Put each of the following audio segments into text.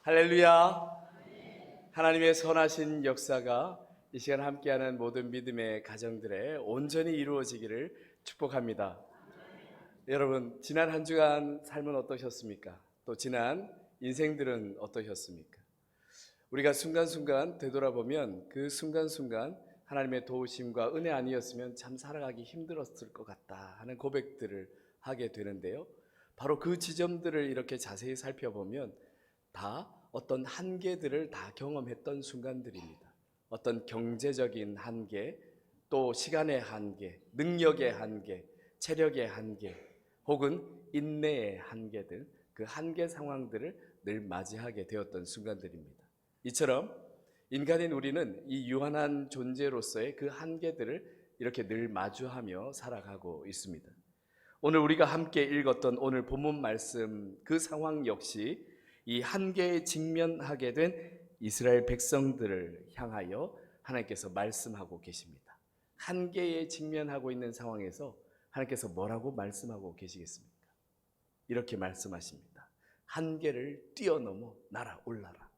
할렐루야. 하나님의 선하신 역사가 이 시간 함께하는 모든 믿음의 가정들에 온전히 이루어지기를 축복합니다. 여러분, 지난 한 주간 삶은 어떠셨습니까? 또 지난 인생들은 어떠셨습니까? 우리가 순간순간 되돌아보면 그 순간순간 하나님의 도우심과 은혜 아니었으면 참 살아가기 힘들었을 것 같다 하는 고백들을 하게 되는데요. 바로 그 지점들을 이렇게 자세히 살펴보면 다 어떤 한계들을 다 경험했던 순간들입니다. 어떤 경제적인 한계, 또 시간의 한계, 능력의 한계, 체력의 한계, 혹은 인내의 한계들, 그 한계 상황들을 늘 맞이하게 되었던 순간들입니다. 이처럼 인간인 우리는 이 유한한 존재로서의 그 한계들을 이렇게 늘 마주하며 살아가고 있습니다. 오늘 우리가 함께 읽었던 오늘 본문 말씀, 그 상황 역시 이 한계에 직면하게 된 이스라엘 백성들을 향하여 하나님께서 말씀하고 계십니다. 한계에 직면하고 있는 상황에서 하나님께서 뭐라고 말씀하고 계시겠습니까? 이렇게 말씀하십니다. 한계를 뛰어넘어 날아올라라.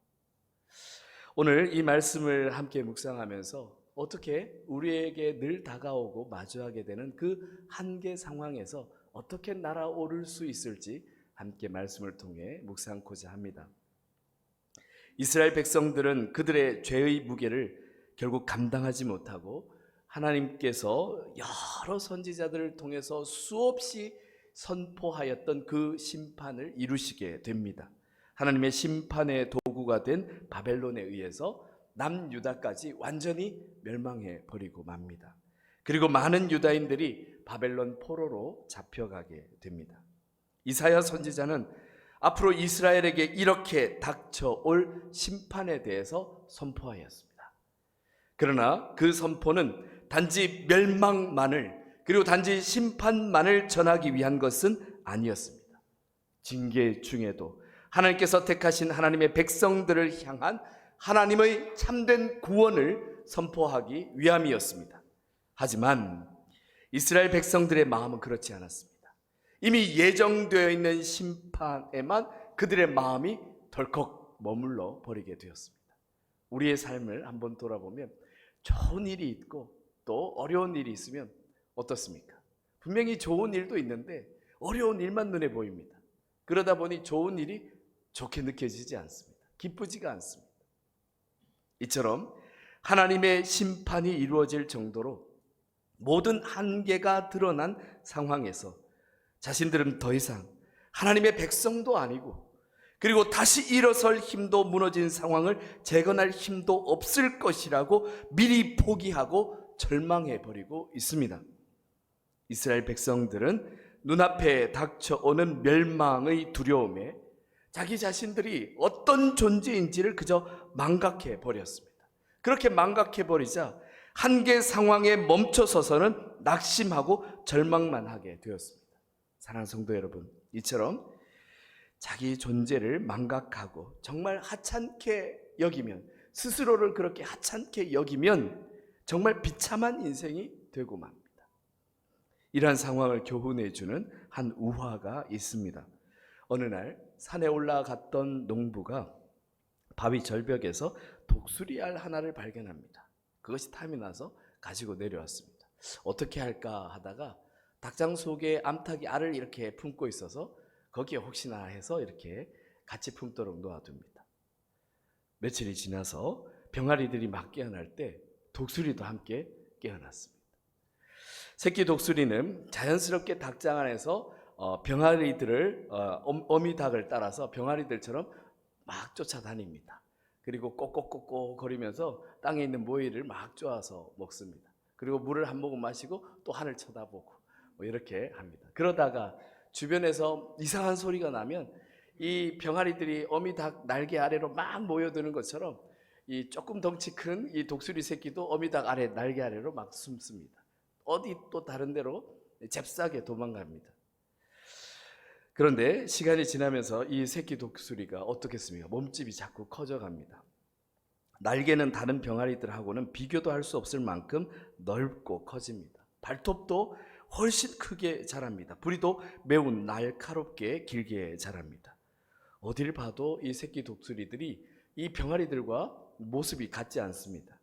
오늘 이 말씀을 함께 묵상하면서 어떻게 우리에게 늘 다가오고 마주하게 되는 그 한계 상황에서 어떻게 날아오를 수 있을지 함께 말씀을 통해 묵상하고자 합니다. 이스라엘 백성들은 그들의 죄의 무게를 결국 감당하지 못하고 하나님께서 여러 선지자들을 통해서 수없이 선포하였던 그 심판을 이루시게 됩니다. 하나님의 심판의 도구가 된 바벨론에 의해서 남유다까지 완전히 멸망해 버리고 맙니다. 그리고 많은 유다인들이 바벨론 포로로 잡혀가게 됩니다. 이사야 선지자는 앞으로 이스라엘에게 이렇게 닥쳐올 심판에 대해서 선포하였습니다. 그러나 그 선포는 단지 멸망만을, 그리고 단지 심판만을 전하기 위한 것은 아니었습니다. 징계 중에도 하나님께서 택하신 하나님의 백성들을 향한 하나님의 참된 구원을 선포하기 위함이었습니다. 하지만 이스라엘 백성들의 마음은 그렇지 않았습니다. 이미 예정되어 있는 심판에만 그들의 마음이 덜컥 머물러 버리게 되었습니다. 우리의 삶을 한번 돌아보면 좋은 일이 있고 또 어려운 일이 있으면 어떻습니까? 분명히 좋은 일도 있는데 어려운 일만 눈에 보입니다. 그러다 보니 좋은 일이 좋게 느껴지지 않습니다. 기쁘지가 않습니다. 이처럼 하나님의 심판이 이루어질 정도로 모든 한계가 드러난 상황에서 자신들은 더 이상 하나님의 백성도 아니고, 그리고 다시 일어설 힘도 무너진 상황을 재건할 힘도 없을 것이라고 미리 포기하고 절망해 버리고 있습니다. 이스라엘 백성들은 눈앞에 닥쳐오는 멸망의 두려움에 자기 자신들이 어떤 존재인지를 그저 망각해 버렸습니다. 그렇게 망각해 버리자 한계 상황에 멈춰서서는 낙심하고 절망만 하게 되었습니다. 사랑하는 성도 여러분, 이처럼 자기 존재를 망각하고 정말 하찮게 여기면, 스스로를 그렇게 하찮게 여기면 정말 비참한 인생이 되고 맙니다. 이러한 상황을 교훈해주는 한 우화가 있습니다. 어느 날 산에 올라갔던 농부가 바위 절벽에서 독수리알 하나를 발견합니다. 그것이 탐이 나서 가지고 내려왔습니다. 어떻게 할까 하다가 닭장 속에 암탉이 알을 이렇게 품고 있어서 거기에 혹시나 해서 이렇게 같이 품도록 놓아둡니다. 며칠이 지나서 병아리들이 막 깨어날 때 독수리도 함께 깨어났습니다. 새끼 독수리는 자연스럽게 닭장 안에서 병아리들을, 어미닭을 따라서 병아리들처럼 막 쫓아다닙니다. 그리고 꼭꼭꼭꼭 거리면서 땅에 있는 모이를 막 쪼아서 먹습니다. 그리고 물을 한 모금 마시고 또 하늘 쳐다보고 이렇게 합니다. 그러다가 주변에서 이상한 소리가 나면 이 병아리들이 어미닭 날개 아래로 막 모여드는 것처럼 이 조금 덩치 큰 이 독수리 새끼도 어미닭 아래 날개 아래로 막 숨습니다. 어디 또 다른 데로 잽싸게 도망갑니다. 그런데 시간이 지나면서 이 새끼 독수리가 어떻겠습니까? 몸집이 자꾸 커져갑니다. 날개는 다른 병아리들하고는 비교도 할 수 없을 만큼 넓고 커집니다. 발톱도 훨씬 크게 자랍니다. 부리도 매우 날카롭게 길게 자랍니다. 어딜 봐도 이 새끼 독수리들이 이 병아리들과 모습이 같지 않습니다.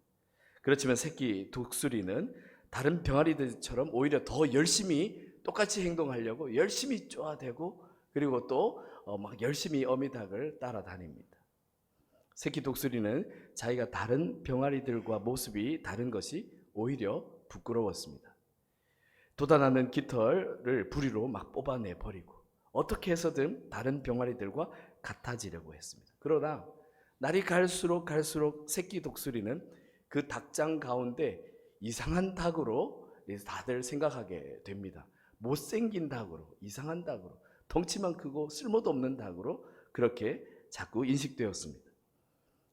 그렇지만 새끼 독수리는 다른 병아리들처럼 오히려 더 열심히 똑같이 행동하려고 열심히 쪼아대고 그리고 또 막 열심히 어미닭을 따라다닙니다. 새끼 독수리는 자기가 다른 병아리들과 모습이 다른 것이 오히려 부끄러웠습니다. 돋아나는 깃털을 부리로 막 뽑아내 버리고 어떻게 해서든 다른 병아리들과 같아지려고 했습니다. 그러나 날이 갈수록 새끼 독수리는 그 닭장 가운데 이상한 닭으로 다들 생각하게 됩니다. 못생긴 닭으로, 이상한 닭으로, 덩치만 크고 쓸모도 없는 닭으로 그렇게 자꾸 인식되었습니다.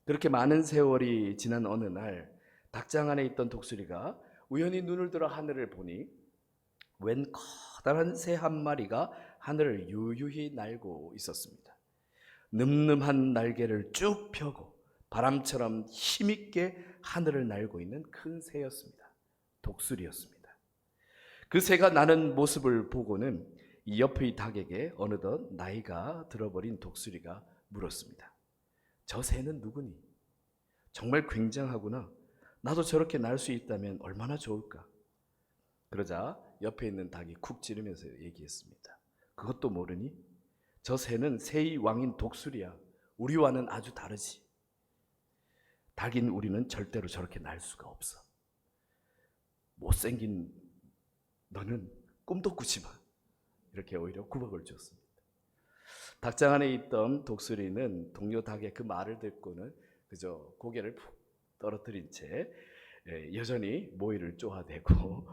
그렇게 많은 세월이 지난 어느 날 닭장 안에 있던 독수리가 우연히 눈을 들어 하늘을 보니 웬 커다란 새 한 마리가 하늘을 유유히 날고 있었습니다. 늠름한 날개를 쭉 펴고 바람처럼 힘있게 하늘을 날고 있는 큰 새였습니다. 독수리였습니다. 그 새가 나는 모습을 보고는 이 옆의 닭에게 어느덧 나이가 들어버린 독수리가 물었습니다. 저 새는 누구니? 정말 굉장하구나. 나도 저렇게 날 수 있다면 얼마나 좋을까? 그러자 옆에 있는 닭이 쿡 찌르면서 얘기했습니다. 그것도 모르니? 저 새는 새의 왕인 독수리야. 우리와는 아주 다르지. 닭인 우리는 절대로 저렇게 날 수가 없어. 못생긴 너는 꿈도 꾸지 마. 이렇게 오히려 구박을 줬습니다. 닭장 안에 있던 독수리는 동료 닭의 그 말을 듣고는 그저 고개를 푹 떨어뜨린 채 여전히 모이를 쪼아대고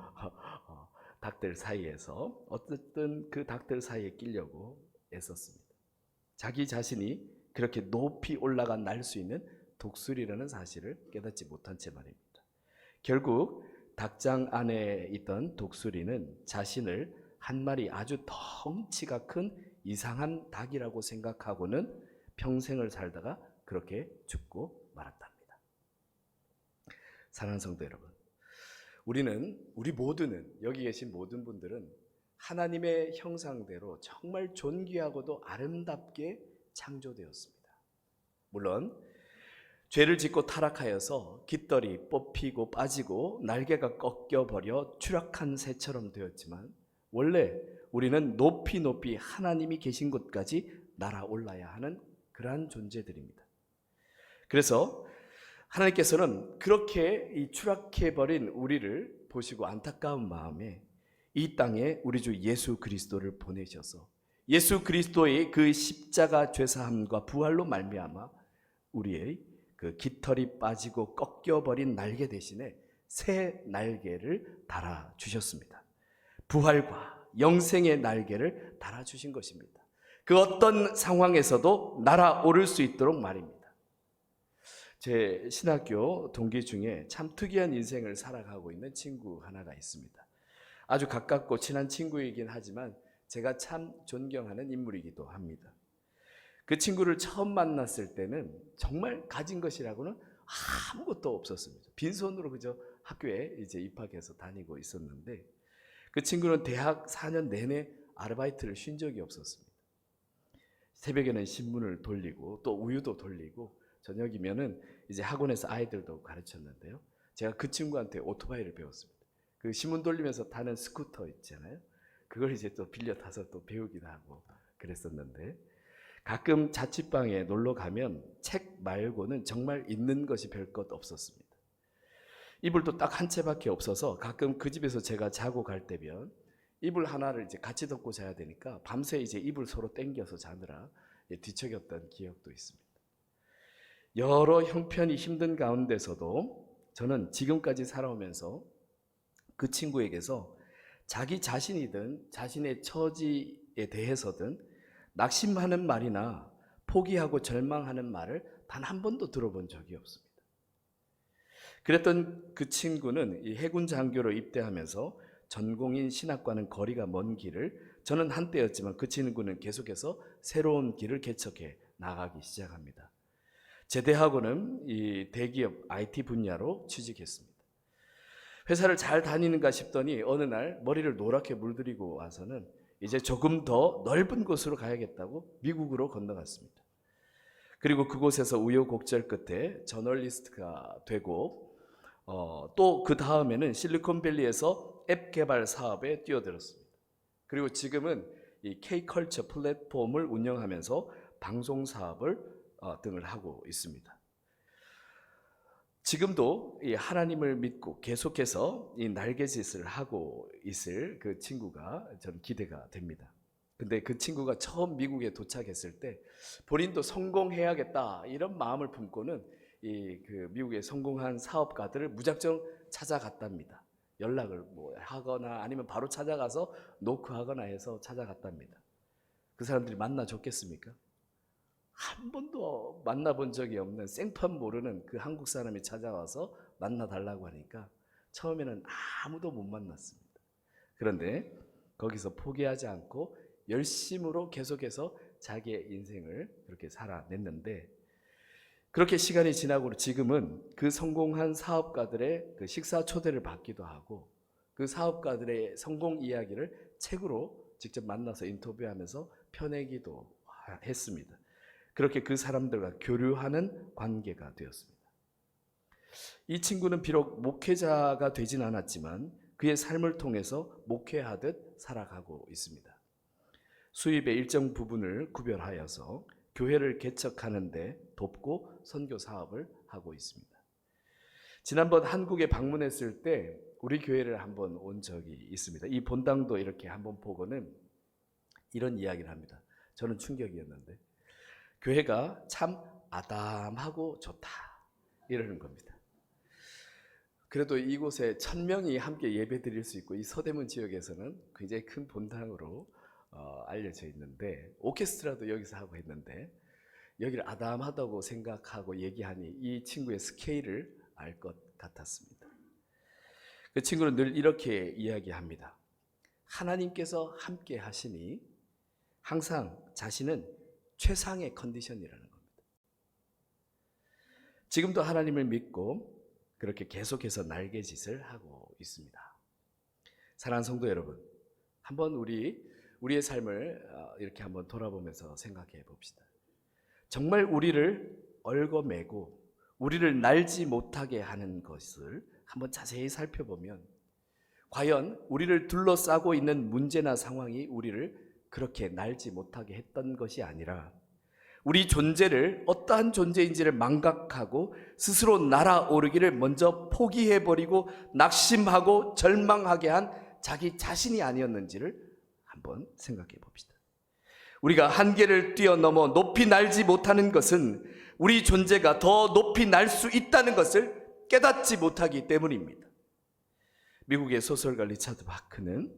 닭들 사이에서 어쨌든 그 닭들 사이에 끼려고 애썼습니다. 자기 자신이 그렇게 높이 올라가 날 수 있는 독수리라는 사실을 깨닫지 못한 채 말입니다. 결국 닭장 안에 있던 독수리는 자신을 한 마리 아주 덩치가 큰 이상한 닭이라고 생각하고는 평생을 살다가 그렇게 죽고 말았답니다. 사랑하는 성도 여러분, 우리 모두는, 여기 계신 모든 분들은 하나님의 형상대로 정말 존귀하고도 아름답게 창조되었습니다. 물론 죄를 짓고 타락하여서 깃털이 뽑히고 빠지고 날개가 꺾여버려 추락한 새처럼 되었지만 원래 우리는 높이 하나님이 계신 곳까지 날아올라야 하는 그러한 존재들입니다. 그래서 하나님께서는 그렇게 이 추락해버린 우리를 보시고 안타까운 마음에 이 땅에 우리 주 예수 그리스도를 보내셔서 예수 그리스도의 그 십자가 죄사함과 부활로 말미암아 우리의 그 깃털이 빠지고 꺾여버린 날개 대신에 새 날개를 달아주셨습니다. 부활과 영생의 날개를 달아주신 것입니다. 그 어떤 상황에서도 날아오를 수 있도록 말입니다. 제 신학교 동기 중에 참 특이한 인생을 살아가고 있는 친구 하나가 있습니다. 아주 가깝고 친한 친구이긴 하지만 제가 참 존경하는 인물이기도 합니다. 그 친구를 처음 만났을 때는 정말 가진 것이라고는 아무것도 없었습니다. 빈손으로 그저 학교에 이제 입학해서 다니고 있었는데 그 친구는 대학 4년 내내 아르바이트를 쉰 적이 없었습니다. 새벽에는 신문을 돌리고 또 우유도 돌리고 저녁이면은 이제 학원에서 아이들도 가르쳤는데요. 제가 그 친구한테 오토바이를 배웠습니다. 그 신문 돌리면서 타는 스쿠터 있잖아요. 그걸 이제 또 빌려 타서 또 배우기도 하고 그랬었는데 가끔 자취방에 놀러 가면 책 말고는 정말 있는 것이 별 것 없었습니다. 이불도 딱 한 채밖에 없어서 가끔 그 집에서 제가 자고 갈 때면 이불 하나를 이제 같이 덮고 자야 되니까 밤새 이제 이불 서로 당겨서 자느라 뒤척였던 기억도 있습니다. 여러 형편이 힘든 가운데서도 저는 지금까지 살아오면서 그 친구에게서 자기 자신이든 자신의 처지에 대해서든 낙심하는 말이나 포기하고 절망하는 말을 단 한 번도 들어본 적이 없습니다. 그랬던 그 친구는 이 해군 장교로 입대하면서 전공인 신학과는 거리가 먼 길을 저는 한때였지만 그 친구는 계속해서 새로운 길을 개척해 나가기 시작합니다. 제대하고는 이 대기업 IT 분야로 취직했습니다. 회사를 잘 다니는가 싶더니 어느 날 머리를 노랗게 물들이고 와서는 이제 조금 더 넓은 곳으로 가야겠다고 미국으로 건너갔습니다. 그리고 그곳에서 우여곡절 끝에 저널리스트가 되고 또 그 다음에는 실리콘밸리에서 앱 개발 사업에 뛰어들었습니다. 그리고 지금은 이 K컬처 플랫폼을 운영하면서 방송 사업을 등을 하고 있습니다. 지금도 이 하나님을 믿고 계속해서 이 날개짓을 하고 있을 그 친구가 저는 기대가 됩니다. 근데 그 친구가 처음 미국에 도착했을 때 본인도 성공해야겠다 이런 마음을 품고는 그 미국에 성공한 사업가들을 무작정 찾아갔답니다. 연락을 뭐 하거나 아니면 바로 찾아가서 노크하거나 해서 찾아갔답니다. 그 사람들이 만나줬겠습니까? 한 번도 만나본 적이 없는 생판 모르는 그 한국 사람이 찾아와서 만나달라고 하니까 처음에는 아무도 못 만났습니다. 그런데 거기서 포기하지 않고 열심으로 계속해서 자기의 인생을 그렇게 살아냈는데, 그렇게 시간이 지나고 지금은 그 성공한 사업가들의 그 식사 초대를 받기도 하고 그 사업가들의 성공 이야기를 책으로 직접 만나서 인터뷰하면서 펴내기도 했습니다. 그렇게 그 사람들과 교류하는 관계가 되었습니다. 이 친구는 비록 목회자가 되진 않았지만 그의 삶을 통해서 목회하듯 살아가고 있습니다. 수입의 일정 부분을 구별하여서 교회를 개척하는 데 돕고 선교 사업을 하고 있습니다. 지난번 한국에 방문했을 때 우리 교회를 한번 온 적이 있습니다. 이 본당도 이렇게 한번 보고는 이런 이야기를 합니다. 저는 충격이었는데 교회가 참 아담하고 좋다 이러는 겁니다. 그래도 이곳에 1000명이 함께 예배 드릴 수 있고 이 서대문 지역에서는 굉장히 큰 본당으로 알려져 있는데 오케스트라도 여기서 하고 했는데 여기를 아담하다고 생각하고 얘기하니 이 친구의 스케일을 알 것 같았습니다. 그 친구는 늘 이렇게 이야기합니다. 하나님께서 함께 하시니 항상 자신은 최상의 컨디션이라는 겁니다. 지금도 하나님을 믿고 그렇게 계속해서 날개짓을 하고 있습니다. 사랑하는 성도 여러분, 한번 우리의 삶을 이렇게 한번 돌아보면서 생각해 봅시다. 정말 우리를 얽어매고 우리를 날지 못하게 하는 것을 한번 자세히 살펴보면 과연 우리를 둘러싸고 있는 문제나 상황이 우리를 그렇게 날지 못하게 했던 것이 아니라 우리 존재를 어떠한 존재인지를 망각하고 스스로 날아오르기를 먼저 포기해버리고 낙심하고 절망하게 한 자기 자신이 아니었는지를 한번 생각해 봅시다. 우리가 한계를 뛰어넘어 높이 날지 못하는 것은 우리 존재가 더 높이 날 수 있다는 것을 깨닫지 못하기 때문입니다. 미국의 소설가 리차드 바크는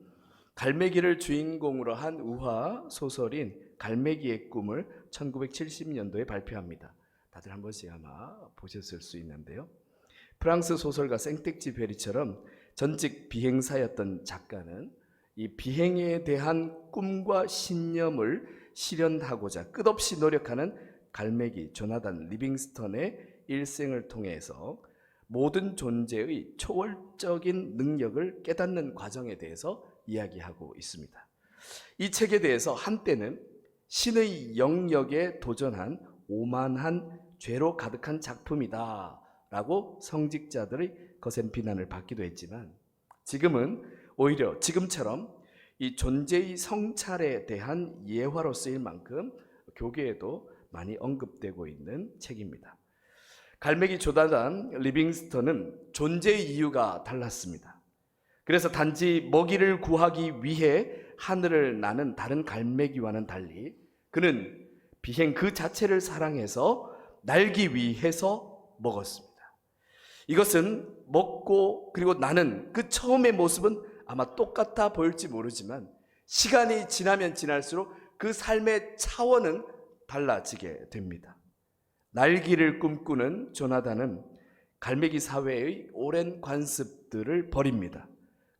갈매기를 주인공으로 한 우화 소설인 갈매기의 꿈을 1970년도에 발표합니다. 다들 한 번씩 아마 보셨을 수 있는데요. 프랑스 소설가 생텍쥐페리처럼 전직 비행사였던 작가는 이 비행에 대한 꿈과 신념을 실현하고자 끝없이 노력하는 갈매기 조나단 리빙스턴의 일생을 통해서 모든 존재의 초월적인 능력을 깨닫는 과정에 대해서 이야기하고 있습니다. 이 책에 대해서 한때는 신의 영역에 도전한 오만한 죄로 가득한 작품이다 라고 성직자들의 거센 비난을 받기도 했지만 지금은 오히려 지금처럼 이 존재의 성찰에 대한 예화로 쓰일 만큼 교계에도 많이 언급되고 있는 책입니다. 갈매기 조나단 리빙스턴은 존재의 이유가 달랐습니다. 그래서 단지 먹이를 구하기 위해 하늘을 나는 다른 갈매기와는 달리 그는 비행 그 자체를 사랑해서 날기 위해서 먹었습니다. 이것은 먹고 그리고 나는 그 처음의 모습은 아마 똑같아 보일지 모르지만 시간이 지나면 지날수록 그 삶의 차원은 달라지게 됩니다. 날기를 꿈꾸는 조나단은 갈매기 사회의 오랜 관습들을 버립니다.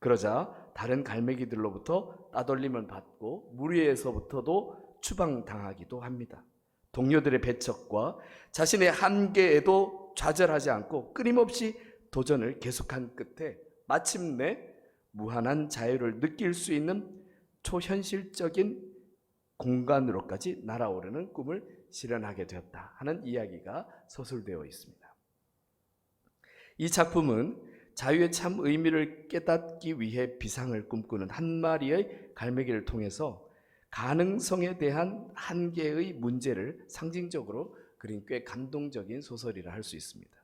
그러자 다른 갈매기들로부터 따돌림을 받고 무리에서부터도 추방당하기도 합니다. 동료들의 배척과 자신의 한계에도 좌절하지 않고 끊임없이 도전을 계속한 끝에 마침내 무한한 자유를 느낄 수 있는 초현실적인 공간으로까지 날아오르는 꿈을 실현하게 되었다 하는 이야기가 서술되어 있습니다. 이 작품은 자유의 참 의미를 깨닫기 위해 비상을 꿈꾸는 한 마리의 갈매기를 통해서 가능성에 대한 한계의 문제를 상징적으로 그린 꽤 감동적인 소설이라 할 수 있습니다.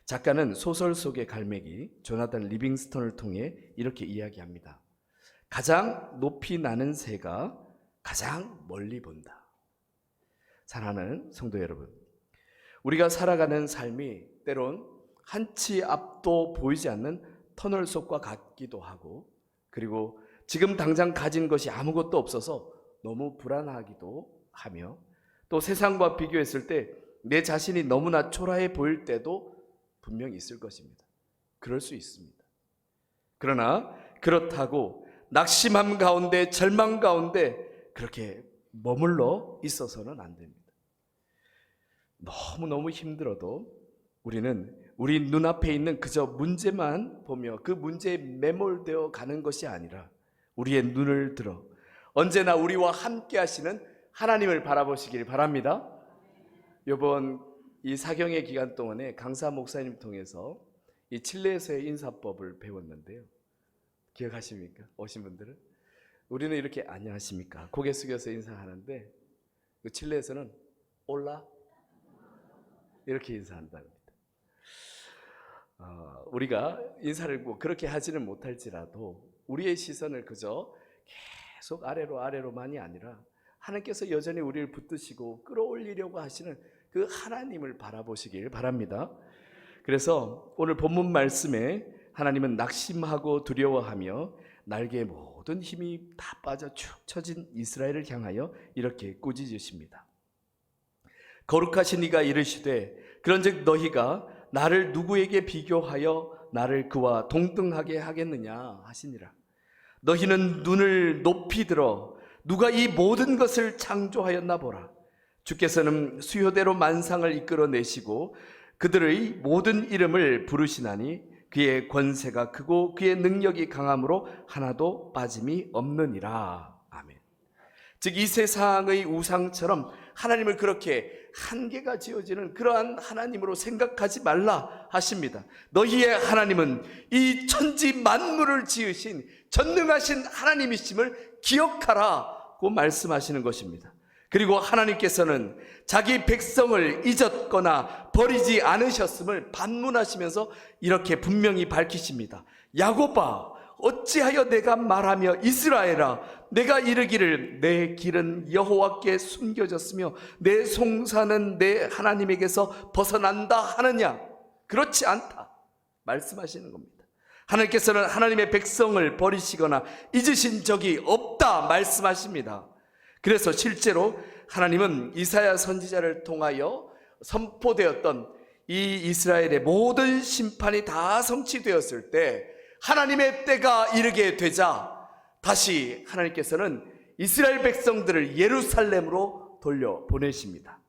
작가는 소설 속의 갈매기 조나단 리빙스턴을 통해 이렇게 이야기합니다. 가장 높이 나는 새가 가장 멀리 본다. 사랑하는 성도 여러분, 우리가 살아가는 삶이 때론 한치 앞도 보이지 않는 터널 속과 같기도 하고, 그리고 지금 당장 가진 것이 아무것도 없어서 너무 불안하기도 하며, 또 세상과 비교했을 때 내 자신이 너무나 초라해 보일 때도 분명히 있을 것입니다. 그럴 수 있습니다. 그러나 그렇다고 낙심함 가운데, 절망 가운데 그렇게 머물러 있어서는 안 됩니다. 너무너무 힘들어도 우리는 우리 눈앞에 있는 그저 문제만 보며 그 문제에 매몰되어 가는 것이 아니라 우리의 눈을 들어 언제나 우리와 함께 하시는 하나님을 바라보시길 바랍니다. 이번 이 사경의 기간 동안에 강사 목사님 통해서 이 칠레에서의 인사법을 배웠는데요. 기억하십니까? 오신 분들은? 우리는 이렇게 안녕하십니까? 고개 숙여서 인사하는데 그 칠레에서는 올라 이렇게 인사한답니다. 우리가 인사를 뭐 그렇게 하지는 못할지라도 우리의 시선을 그저 계속 아래로만이 아니라 하나님께서 여전히 우리를 붙드시고 끌어올리려고 하시는 그 하나님을 바라보시길 바랍니다. 그래서 오늘 본문 말씀에 하나님은 낙심하고 두려워하며 날개에 모든 힘이 다 빠져 축 처진 이스라엘을 향하여 이렇게 꾸짖으십니다. 거룩하신 이가 이르시되 그런즉 너희가 나를 누구에게 비교하여 나를 그와 동등하게 하겠느냐 하시니라. 너희는 눈을 높이 들어 누가 이 모든 것을 창조하였나 보라. 주께서는 수요대로 만상을 이끌어내시고 그들의 모든 이름을 부르시나니 그의 권세가 크고 그의 능력이 강함으로 하나도 빠짐이 없느니라. 아멘. 즉 이 세상의 우상처럼 하나님을 그렇게 한계가 지어지는 그러한 하나님으로 생각하지 말라 하십니다. 너희의 하나님은 이 천지 만물을 지으신 전능하신 하나님이심을 기억하라고 말씀하시는 것입니다. 그리고 하나님께서는 자기 백성을 잊었거나 버리지 않으셨음을 반문하시면서 이렇게 분명히 밝히십니다. 야곱아, 어찌하여 내가 말하며 이스라엘아, 내가 이르기를 내 길은 여호와께 숨겨졌으며 내 송사는 내 하나님에게서 벗어난다 하느냐? 그렇지 않다 말씀하시는 겁니다. 하나님께서는 하나님의 백성을 버리시거나 잊으신 적이 없다 말씀하십니다. 그래서 실제로 하나님은 이사야 선지자를 통하여 선포되었던 이 이스라엘의 모든 심판이 다 성취되었을 때 하나님의 때가 이르게 되자 다시 하나님께서는 이스라엘 백성들을 예루살렘으로 돌려보내십니다.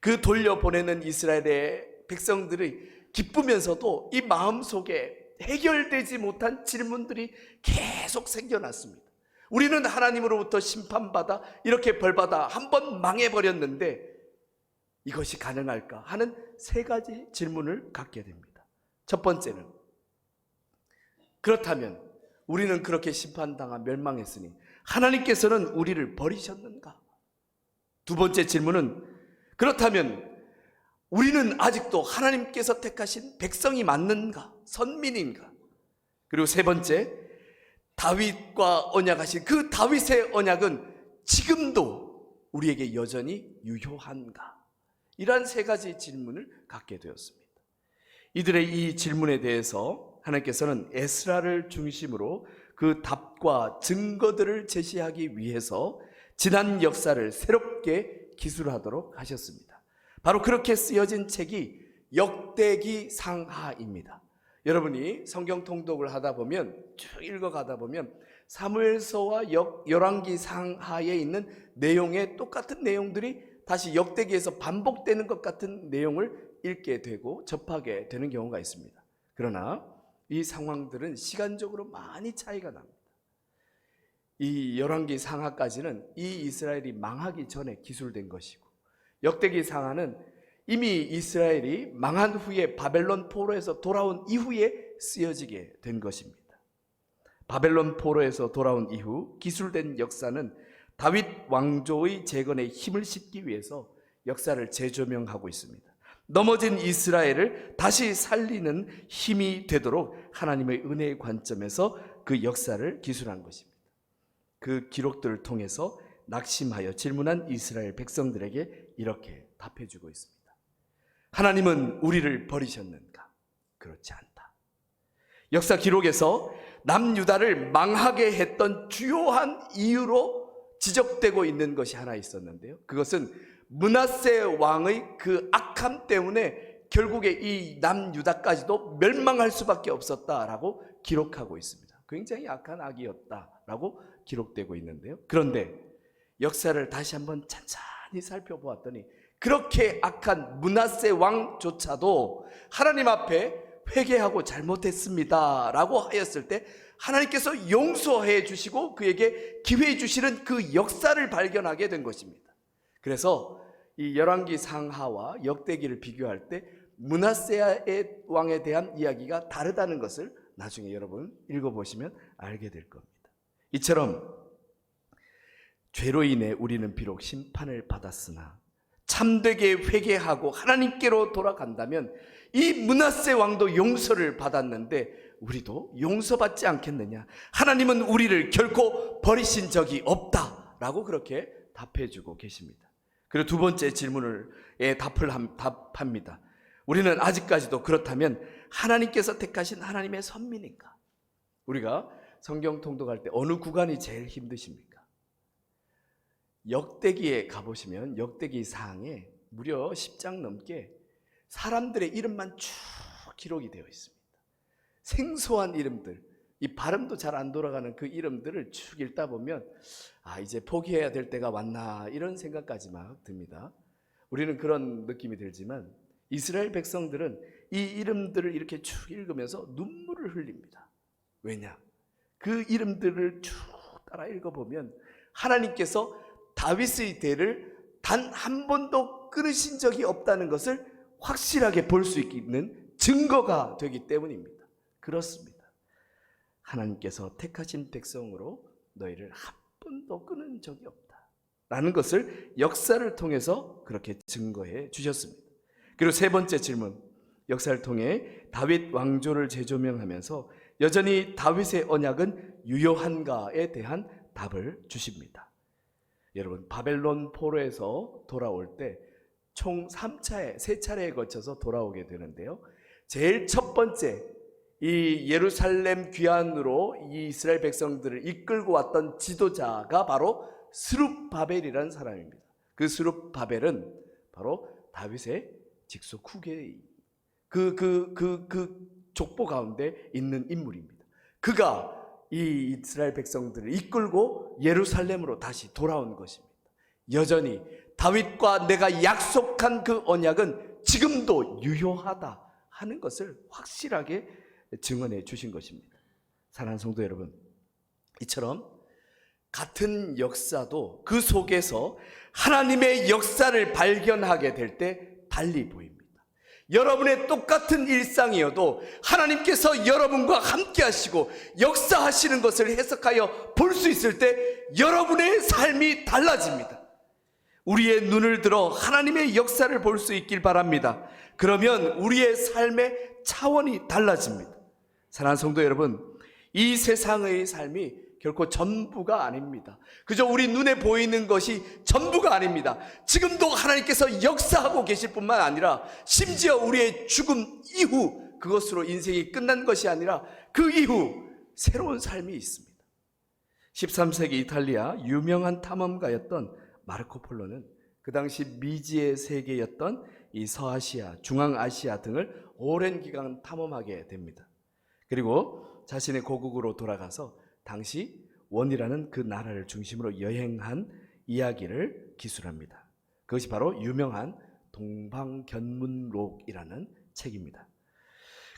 그 돌려보내는 이스라엘의 백성들이 기쁘면서도 이 마음속에 해결되지 못한 질문들이 계속 생겨났습니다. 우리는 하나님으로부터 심판받아 이렇게 벌받아 한번 망해버렸는데 이것이 가능할까 하는 세 가지 질문을 갖게 됩니다. 첫 번째는 그렇다면 우리는 그렇게 심판당하 멸망했으니 하나님께서는 우리를 버리셨는가? 두 번째 질문은 그렇다면 우리는 아직도 하나님께서 택하신 백성이 맞는가? 선민인가? 그리고 세 번째, 다윗과 언약하신 그 다윗의 언약은 지금도 우리에게 여전히 유효한가? 이러한 세 가지 질문을 갖게 되었습니다. 이들의 이 질문에 대해서 하나님께서는 에스라를 중심으로 그 답과 증거들을 제시하기 위해서 지난 역사를 새롭게 기술하도록 하셨습니다. 바로 그렇게 쓰여진 책이 역대기 상하입니다. 여러분이 성경 통독을 하다 보면 쭉 읽어가다 보면 사무엘서와 열왕기 상하에 있는 내용의 똑같은 내용들이 다시 역대기에서 반복되는 것 같은 내용을 읽게 되고 접하게 되는 경우가 있습니다. 그러나 이 상황들은 시간적으로 많이 차이가 납니다. 이 열왕기 상하까지는 이 이스라엘이 망하기 전에 기술된 것이고 역대기 상하는 이미 이스라엘이 망한 후에 바벨론 포로에서 돌아온 이후에 쓰여지게 된 것입니다. 바벨론 포로에서 돌아온 이후 기술된 역사는 다윗 왕조의 재건에 힘을 싣기 위해서 역사를 재조명하고 있습니다. 넘어진 이스라엘을 다시 살리는 힘이 되도록 하나님의 은혜의 관점에서 그 역사를 기술한 것입니다. 그 기록들을 통해서 낙심하여 질문한 이스라엘 백성들에게 이렇게 답해주고 있습니다. 하나님은 우리를 버리셨는가? 그렇지 않다. 역사 기록에서 남유다를 망하게 했던 주요한 이유로 지적되고 있는 것이 하나 있었는데요. 그것은 므낫세 왕의 그 악함 때문에 결국에 이 남유다까지도 멸망할 수밖에 없었다라고 기록하고 있습니다. 굉장히 악한 악이었다라고 기록되고 있는데요. 그런데 역사를 다시 한번 찬찬히 살펴보았더니 그렇게 악한 므낫세 왕조차도 하나님 앞에 회개하고 잘못했습니다 라고 하였을 때 하나님께서 용서해 주시고 그에게 기회 주시는 그 역사를 발견하게 된 것입니다. 그래서 이 열왕기 상하와 역대기를 비교할 때 므낫세 왕에 대한 이야기가 다르다는 것을 나중에 여러분 읽어보시면 알게 될 겁니다. 이처럼 죄로 인해 우리는 비록 심판을 받았으나 참되게 회개하고 하나님께로 돌아간다면 이 므낫세 왕도 용서를 받았는데 우리도 용서받지 않겠느냐? 하나님은 우리를 결코 버리신 적이 없다라고 그렇게 답해주고 계십니다. 그리고 두 번째 질문에 답합니다. 우리는 아직까지도 그렇다면 하나님께서 택하신 하나님의 선민인가? 우리가 성경 통독할 때 어느 구간이 제일 힘드십니까? 역대기에 가보시면 역대기 사항에 무려 10장 넘게 사람들의 이름만 쭉 기록이 되어 있습니다. 생소한 이름들, 이 발음도 잘 안 돌아가는 그 이름들을 쭉 읽다 보면 이제 포기해야 될 때가 왔나 이런 생각까지 막 듭니다. 우리는 그런 느낌이 들지만 이스라엘 백성들은 이 이름들을 이렇게 쭉 읽으면서 눈물을 흘립니다. 왜냐? 그 이름들을 쭉 따라 읽어보면 하나님께서 다윗의 대를 단 한 번도 끊으신 적이 없다는 것을 확실하게 볼 수 있는 증거가 되기 때문입니다. 그렇습니다. 하나님께서 택하신 백성으로 너희를 한 번도 끊은 적이 없다 라는 것을 역사를 통해서 그렇게 증거해 주셨습니다. 그리고 세 번째 질문, 역사를 통해 다윗 왕조를 재조명하면서 여전히 다윗의 언약은 유효한가에 대한 답을 주십니다. 여러분, 바벨론 포로에서 돌아올 때 총 3차례에 거쳐서 돌아오게 되는데요. 제일 첫 번째, 이 예루살렘 귀환으로 이 이스라엘 백성들을 이끌고 왔던 지도자가 바로 스룹바벨이라는 사람입니다. 그 스룹바벨은 바로 다윗의 직속 후계, 그 족보 가운데 있는 인물입니다. 그가 이 이스라엘 백성들을 이끌고 예루살렘으로 다시 돌아온 것입니다. 여전히 다윗과 내가 약속한 그 언약은 지금도 유효하다 하는 것을 확실하게 증언해 주신 것입니다. 사랑하는 성도 여러분, 이처럼 같은 역사도 그 속에서 하나님의 역사를 발견하게 될 때 달리 보입니다. 여러분의 똑같은 일상이어도 하나님께서 여러분과 함께 하시고 역사하시는 것을 해석하여 볼 수 있을 때 여러분의 삶이 달라집니다. 우리의 눈을 들어 하나님의 역사를 볼 수 있길 바랍니다. 그러면 우리의 삶의 차원이 달라집니다. 사랑하는 성도 여러분, 이 세상의 삶이 결코 전부가 아닙니다. 그저 우리 눈에 보이는 것이 전부가 아닙니다. 지금도 하나님께서 역사하고 계실 뿐만 아니라 심지어 우리의 죽음 이후 그것으로 인생이 끝난 것이 아니라 그 이후 새로운 삶이 있습니다. 13세기 이탈리아 유명한 탐험가였던 마르코 폴로는 그 당시 미지의 세계였던 이 서아시아, 중앙아시아 등을 오랜 기간 탐험하게 됩니다. 그리고 자신의 고국으로 돌아가서 당시 원이라는 그 나라를 중심으로 여행한 이야기를 기술합니다. 그것이 바로 유명한 동방견문록이라는 책입니다.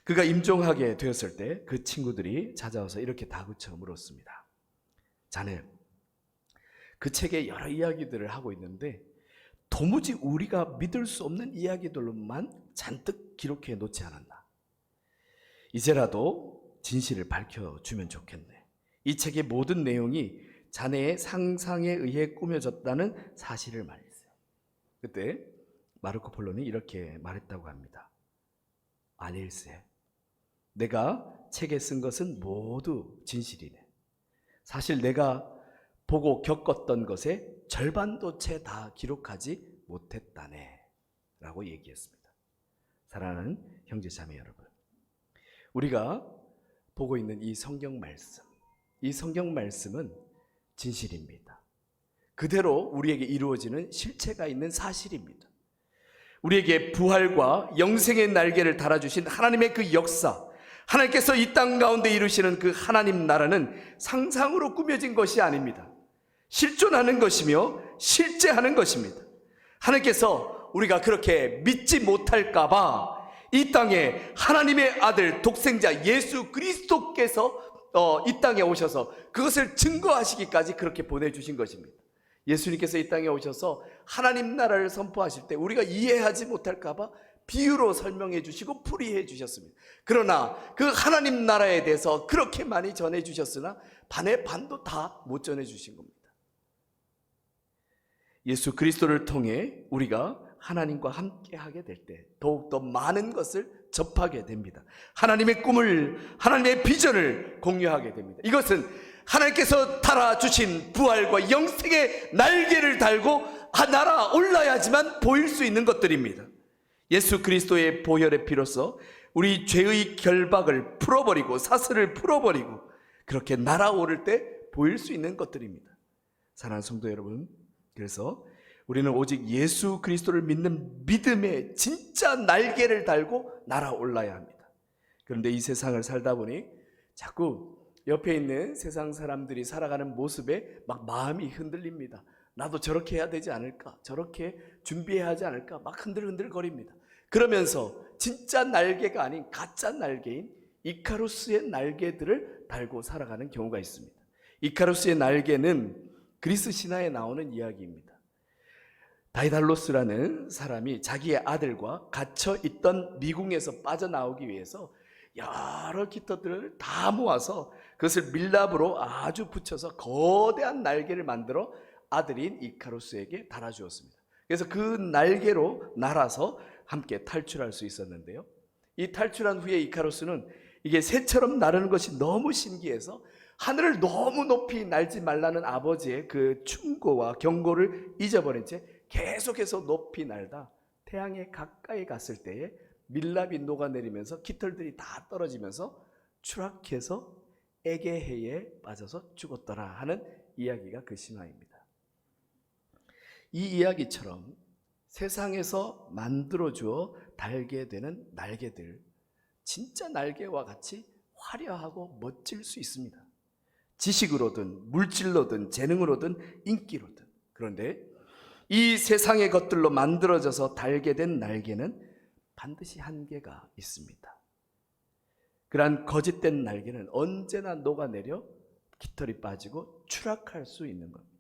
그가 임종하게 되었을 때 그 친구들이 찾아와서 이렇게 다그쳐 물었습니다. 자네, 그 책에 여러 이야기들을 하고 있는데 도무지 우리가 믿을 수 없는 이야기들로만 잔뜩 기록해 놓지 않았나. 이제라도 진실을 밝혀주면 좋겠네. 이 책의 모든 내용이 자네의 상상에 의해 꾸며졌다는 사실을 말했어요. 그때 마르코 폴로는 이렇게 말했다고 합니다. 아닐세, 내가 책에 쓴 것은 모두 진실이네. 사실 내가 보고 겪었던 것의 절반도 채 다 기록하지 못했다네 라고 얘기했습니다. 사랑하는 형제자매 여러분, 우리가 보고 있는 이 성경 말씀은 진실입니다. 그대로 우리에게 이루어지는 실체가 있는 사실입니다. 우리에게 부활과 영생의 날개를 달아주신 하나님의 그 역사, 하나님께서 이 땅 가운데 이루시는 그 하나님 나라는 상상으로 꾸며진 것이 아닙니다. 실존하는 것이며 실제하는 것입니다. 하나님께서 우리가 그렇게 믿지 못할까 봐 이 땅에 하나님의 아들 독생자 예수 그리스도께서 이 땅에 오셔서 그것을 증거하시기까지 그렇게 보내주신 것입니다. 예수님께서 이 땅에 오셔서 하나님 나라를 선포하실 때 우리가 이해하지 못할까 봐 비유로 설명해 주시고 풀이해 주셨습니다. 그러나 그 하나님 나라에 대해서 그렇게 많이 전해 주셨으나 반의 반도 다 못 전해 주신 겁니다. 예수 그리스도를 통해 우리가 하나님과 함께 하게 될 때 더욱더 많은 것을 접하게 됩니다. 하나님의 꿈을, 하나님의 비전을 공유하게 됩니다. 이것은 하나님께서 달아주신 부활과 영생의 날개를 달고 날아올라야지만 보일 수 있는 것들입니다. 예수 그리스도의 보혈의 피로써 우리 죄의 결박을 풀어버리고 사슬을 풀어버리고 그렇게 날아오를 때 보일 수 있는 것들입니다. 사랑하는 성도 여러분, 그래서 우리는 오직 예수 그리스도를 믿는 믿음의 진짜 날개를 달고 날아올라야 합니다. 그런데 이 세상을 살다 보니 자꾸 옆에 있는 세상 사람들이 살아가는 모습에 막 마음이 흔들립니다. 나도 저렇게 해야 되지 않을까? 저렇게 준비해야 하지 않을까? 막 흔들흔들거립니다. 그러면서 진짜 날개가 아닌 가짜 날개인 이카루스의 날개들을 달고 살아가는 경우가 있습니다. 이카루스의 날개는 그리스 신화에 나오는 이야기입니다. 다이달로스라는 사람이 자기의 아들과 갇혀 있던 미궁에서 빠져나오기 위해서 여러 깃털들을 다 모아서 그것을 밀랍으로 아주 붙여서 거대한 날개를 만들어 아들인 이카루스에게 달아주었습니다. 그래서 그 날개로 날아서 함께 탈출할 수 있었는데요, 이 탈출한 후에 이카루스는 이게 새처럼 나르는 것이 너무 신기해서 하늘을 너무 높이 날지 말라는 아버지의 그 충고와 경고를 잊어버린 채 계속해서 높이 날다 태양에 가까이 갔을 때에 밀랍이 녹아내리면서 깃털들이 다 떨어지면서 추락해서 에게해에 빠져서 죽었더라 하는 이야기가 그 신화입니다. 이 이야기처럼 세상에서 만들어주어 달게 되는 날개들, 진짜 날개와 같이 화려하고 멋질 수 있습니다. 지식으로든 물질로든 재능으로든 인기로든. 그런데 이 세상의 것들로 만들어져서 달게 된 날개는 반드시 한계가 있습니다. 그러한 거짓된 날개는 언제나 녹아내려 깃털이 빠지고 추락할 수 있는 겁니다.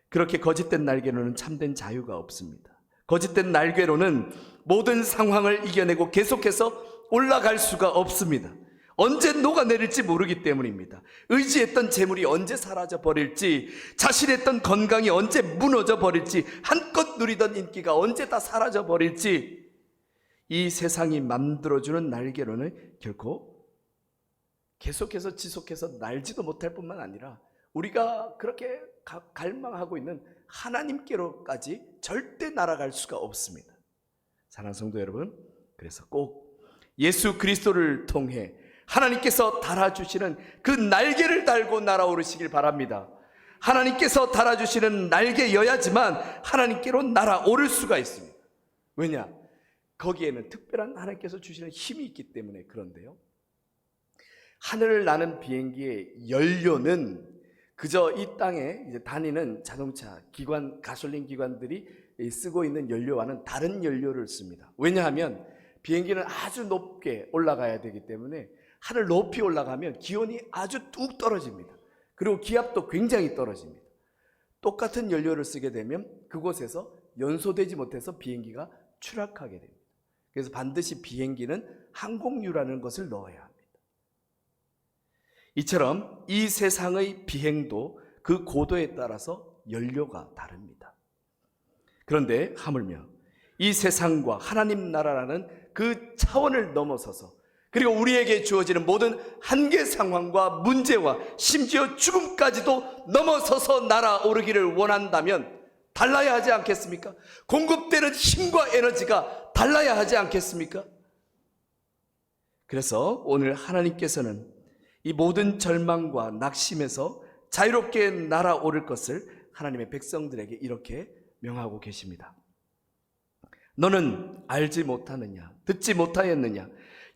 그렇게 거짓된 날개로는 참된 자유가 없습니다. 거짓된 날개로는 모든 상황을 이겨내고 계속해서 올라갈 수가 없습니다. 언제 녹아내릴지 모르기 때문입니다. 의지했던 재물이 언제 사라져 버릴지, 자신했던 건강이 언제 무너져 버릴지, 한껏 누리던 인기가 언제 다 사라져 버릴지, 이 세상이 만들어주는 날개로는 결코 계속해서 지속해서 날지도 못할 뿐만 아니라 우리가 그렇게 갈망하고 있는 하나님께로까지 절대 날아갈 수가 없습니다. 사랑하는 성도 여러분, 그래서 꼭 예수 그리스도를 통해 하나님께서 달아주시는 그 날개를 달고 날아오르시길 바랍니다. 하나님께서 달아주시는 날개여야지만 하나님께로 날아오를 수가 있습니다. 왜냐? 거기에는 특별한 하나님께서 주시는 힘이 있기 때문에 그런데요, 하늘을 나는 비행기의 연료는 그저 이 땅에 이제 다니는 자동차 기관, 가솔린 기관들이 쓰고 있는 연료와는 다른 연료를 씁니다. 왜냐하면 비행기는 아주 높게 올라가야 되기 때문에 하늘 높이 올라가면 기온이 아주 뚝 떨어집니다. 그리고 기압도 굉장히 떨어집니다. 똑같은 연료를 쓰게 되면 그곳에서 연소되지 못해서 비행기가 추락하게 됩니다. 그래서 반드시 비행기는 항공유라는 것을 넣어야 합니다. 이처럼 이 세상의 비행도 그 고도에 따라서 연료가 다릅니다. 그런데 하물며 이 세상과 하나님 나라라는 그 차원을 넘어서서, 그리고 우리에게 주어지는 모든 한계 상황과 문제와 심지어 죽음까지도 넘어서서 날아오르기를 원한다면 달라야 하지 않겠습니까? 공급되는 힘과 에너지가 달라야 하지 않겠습니까? 그래서 오늘 하나님께서는 이 모든 절망과 낙심에서 자유롭게 날아오를 것을 하나님의 백성들에게 이렇게 명하고 계십니다. 너는 알지 못하느냐? 듣지 못하였느냐?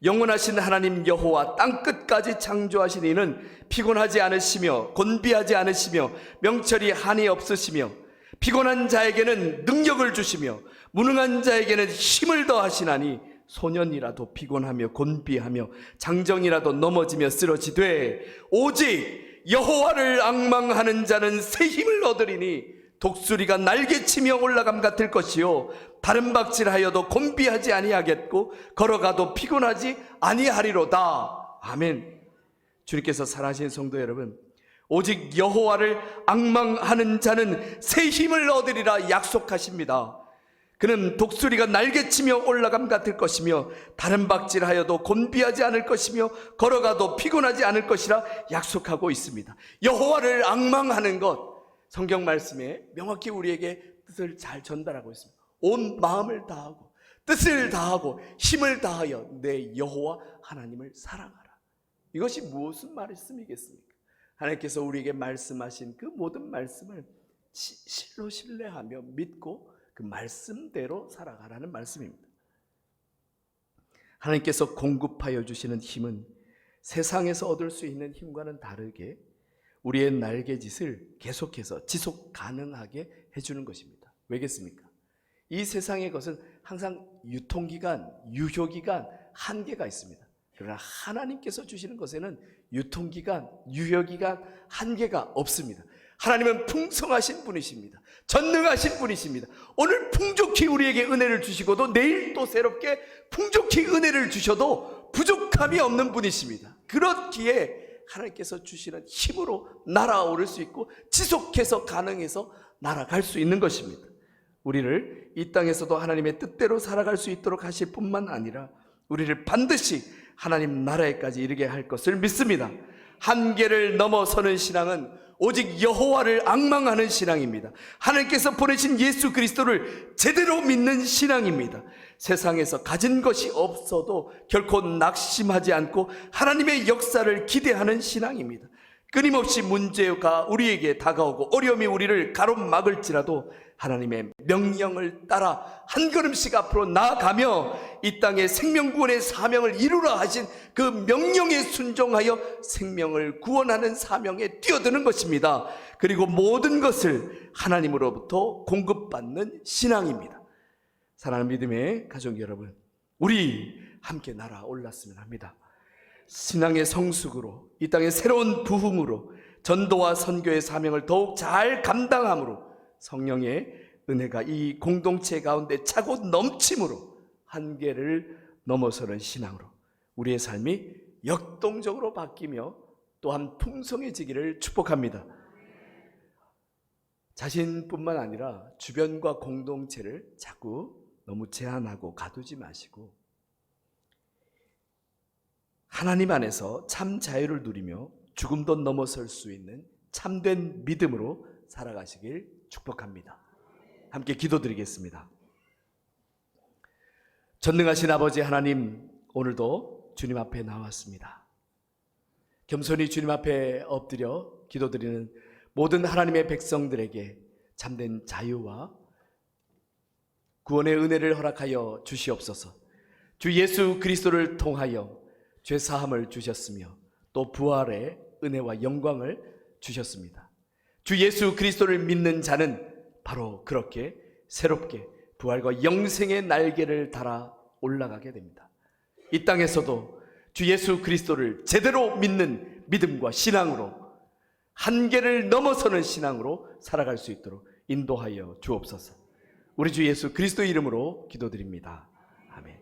영원하신 하나님 여호와 땅끝까지 창조하신 이는 피곤하지 않으시며 곤비하지 않으시며 명철이 한이 없으시며 피곤한 자에게는 능력을 주시며 무능한 자에게는 힘을 더하시나니 소년이라도 피곤하며 곤비하며 장정이라도 넘어지며 쓰러지되 오직 여호와를 앙망하는 자는 새 힘을 얻으리니 독수리가 날개치며 올라감 같을 것이요 다른 박질하여도 곤비하지 아니하겠고 걸어가도 피곤하지 아니하리로다. 아멘. 주님께서 사랑하신 성도 여러분, 오직 여호와를 앙망하는 자는 새 힘을 얻으리라 약속하십니다. 그는 독수리가 날개치며 올라감 같을 것이며 다른 박질하여도 곤비하지 않을 것이며 걸어가도 피곤하지 않을 것이라 약속하고 있습니다. 여호와를 앙망하는 것, 성경 말씀에 명확히 우리에게 뜻을 잘 전달하고 있습니다. 온 마음을 다하고 뜻을 다하고 힘을 다하여 내 여호와 하나님을 사랑하라. 이것이 무슨 말씀이겠습니까? 하나님께서 우리에게 말씀하신 그 모든 말씀을 실로 신뢰하며 믿고 그 말씀대로 살아가라는 말씀입니다. 하나님께서 공급하여 주시는 힘은 세상에서 얻을 수 있는 힘과는 다르게 우리의 날개짓을 계속해서 지속 가능하게 해주는 것입니다. 왜겠습니까? 이 세상의 것은 항상 유통기간, 유효기간, 한계가 있습니다. 그러나 하나님께서 주시는 것에는 유통기간, 유효기간, 한계가 없습니다. 하나님은 풍성하신 분이십니다. 전능하신 분이십니다. 오늘 풍족히 우리에게 은혜를 주시고도 내일 또 새롭게 풍족히 은혜를 주셔도 부족함이 없는 분이십니다. 그렇기에 하나님께서 주시는 힘으로 날아오를 수 있고 지속해서 가능해서 날아갈 수 있는 것입니다. 우리를 이 땅에서도 하나님의 뜻대로 살아갈 수 있도록 하실 뿐만 아니라 우리를 반드시 하나님 나라에까지 이르게 할 것을 믿습니다. 한계를 넘어서는 신앙은 오직 여호와를 앙망하는 신앙입니다. 하나님께서 보내신 예수 그리스도를 제대로 믿는 신앙입니다. 세상에서 가진 것이 없어도 결코 낙심하지 않고 하나님의 역사를 기대하는 신앙입니다. 끊임없이 문제가 우리에게 다가오고 어려움이 우리를 가로막을지라도 하나님의 명령을 따라 한 걸음씩 앞으로 나아가며 이 땅에 생명구원의 사명을 이루라 하신 그 명령에 순종하여 생명을 구원하는 사명에 뛰어드는 것입니다. 그리고 모든 것을 하나님으로부터 공급받는 신앙입니다. 사랑하는 믿음의 가족 여러분, 우리 함께 날아올랐으면 합니다. 신앙의 성숙으로 이 땅의 새로운 부흥으로 전도와 선교의 사명을 더욱 잘 감당함으로 성령의 은혜가 이 공동체 가운데 차고 넘침으로 한계를 넘어서는 신앙으로 우리의 삶이 역동적으로 바뀌며 또한 풍성해지기를 축복합니다. 자신뿐만 아니라 주변과 공동체를 자꾸 너무 제한하고 가두지 마시고 하나님 안에서 참 자유를 누리며 죽음도 넘어설 수 있는 참된 믿음으로 살아가시길 축복합니다. 함께 기도드리겠습니다. 전능하신 아버지 하나님, 오늘도 주님 앞에 나왔습니다. 겸손히 주님 앞에 엎드려 기도드리는 모든 하나님의 백성들에게 참된 자유와 구원의 은혜를 허락하여 주시옵소서. 주 예수 그리스도를 통하여 죄사함을 주셨으며 또 부활의 은혜와 영광을 주셨습니다. 주 예수 그리스도를 믿는 자는 바로 그렇게 새롭게 부활과 영생의 날개를 달아 올라가게 됩니다. 이 땅에서도 주 예수 그리스도를 제대로 믿는 믿음과 신앙으로 한계를 넘어서는 신앙으로 살아갈 수 있도록 인도하여 주옵소서. 우리 주 예수 그리스도 이름으로 기도드립니다. 아멘.